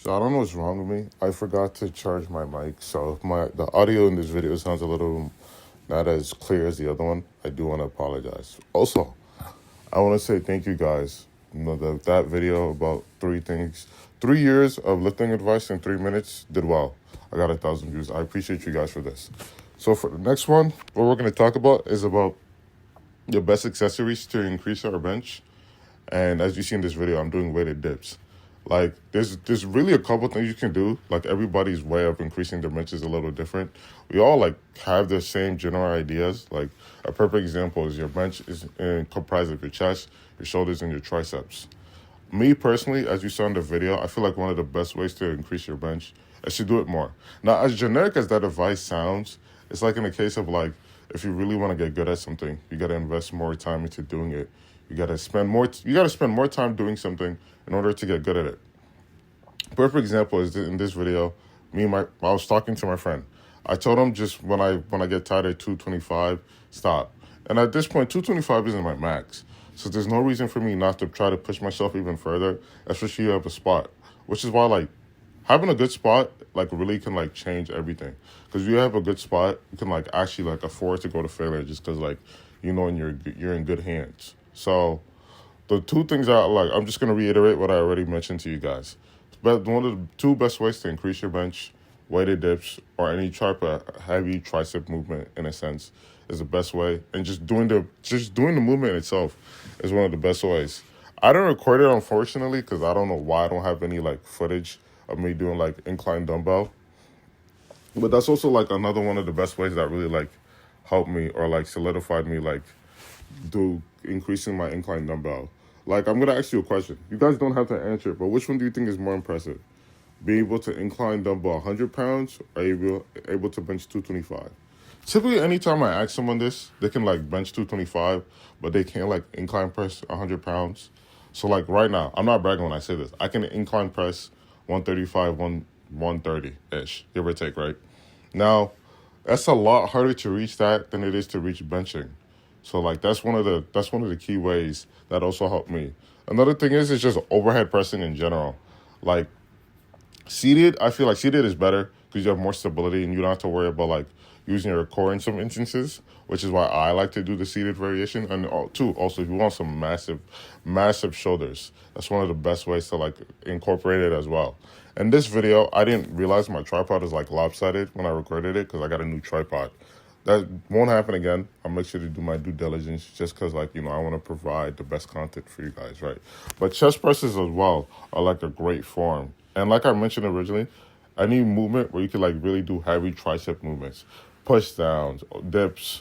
So I don't know what's wrong with me. I forgot to charge my mic, so if the audio in this video sounds a little not as clear as the other one, I do want to apologize. Also, I want to say thank you guys. That video about 3 years of lifting advice in 3 minutes did well. I got 1,000 views. I appreciate you guys for this. So for the next one, what we're going to talk about is about the best accessories to increase our bench. And as you see in this video, I'm doing weighted dips. Like, there's really a couple things you can do. Like, everybody's way of increasing their bench is a little different. We all, like, have the same general ideas. Like, a perfect example is your bench is comprised of your chest, your shoulders, and your triceps. Me, personally, as you saw in the video, I feel like one of the best ways to increase your bench is to do it more. Now, as generic as that advice sounds, it's like in the case of, like, if you really want to get good at something, you got to invest more time into doing it. You got to spend more time doing something in order to get good at it. Perfect example is in this video, I was talking to my friend. I told him just when I get tired at 225, stop. And at this point, 225 isn't my max. So there's no reason for me not to try to push myself even further, especially if you have a spot. Which is why, like, having a good spot, like, really can, like, change everything. Because if you have a good spot, you can, like, actually, like, afford to go to failure just because, like, you know, you're in good hands. So the two things I'm just going to reiterate what I already mentioned to you guys. But one of the two best ways to increase your bench, weighted dips, or any type of heavy tricep movement, in a sense, is the best way. And just doing the movement itself is one of the best ways. I don't record it, unfortunately, because I don't know why I don't have any, like, footage of me doing, like, incline dumbbell. But that's also, like, another one of the best ways that really, like, helped me or, like, solidified me, like, do increasing my incline dumbbell. Like, I'm going to ask you a question. You guys don't have to answer it, but which one do you think is more impressive? Being able to incline dumbbell 100 pounds or able to bench 225? Typically, anytime I ask someone this, they can, like, bench 225, but they can't, like, incline press 100 pounds. So, like, right now, I'm not bragging when I say this. I can incline press 135, 130-ish, give or take, right? Now, that's a lot harder to reach that than it is to reach benching. So, like, that's one of the key ways that also helped me. Another thing is just overhead pressing in general. Like, seated, I feel like seated is better because you have more stability and you don't have to worry about, like, using your core in some instances, which is why I like to do the seated variation. And also, if you want some massive shoulders, that's one of the best ways to, like, incorporate it as well. In this video, I didn't realize my tripod is, like, lopsided when I recorded it because I got a new tripod. That won't happen again. I'll make sure to do my due diligence just because, like, you know, I want to provide the best content for you guys, right? But chest presses as well are, like, a great form. And like I mentioned originally, any movement where you can, like, really do heavy tricep movements, push downs, dips,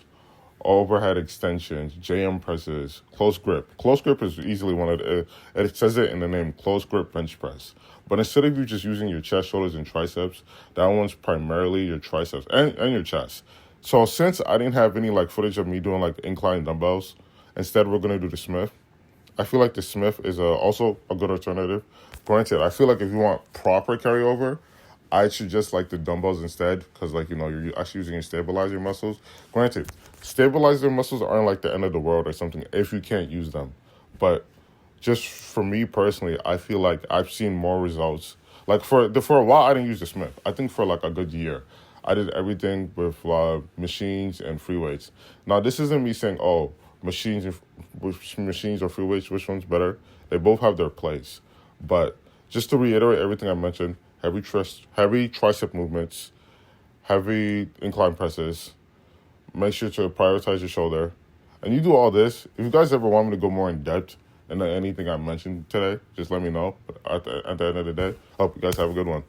overhead extensions, JM presses, close grip. Close grip is easily one of the, it says it in the name, close grip bench press. But instead of you just using your chest, shoulders, and triceps, that one's primarily your triceps and your chest. So since I didn't have any, like, footage of me doing, like, incline dumbbells, instead we're going to do the Smith. I feel like the Smith is also a good alternative. Granted, I feel like if you want proper carryover, I should just like the dumbbells instead because, like, you know, you're actually using your stabilizer muscles. Granted, stabilizer muscles aren't, like, the end of the world or something if you can't use them. But just for me personally, I feel like I've seen more results. Like, for a while, I didn't use the Smith. I think for, like, a good year, I did everything with machines and free weights. Now, this isn't me saying, oh, machines or free weights, which one's better? They both have their place. But just to reiterate everything I mentioned, heavy tricep movements, heavy incline presses, make sure to prioritize your shoulder. And you do all this. If you guys ever want me to go more in depth into anything I mentioned today, just let me know. But at the end of the day, hope you guys have a good one.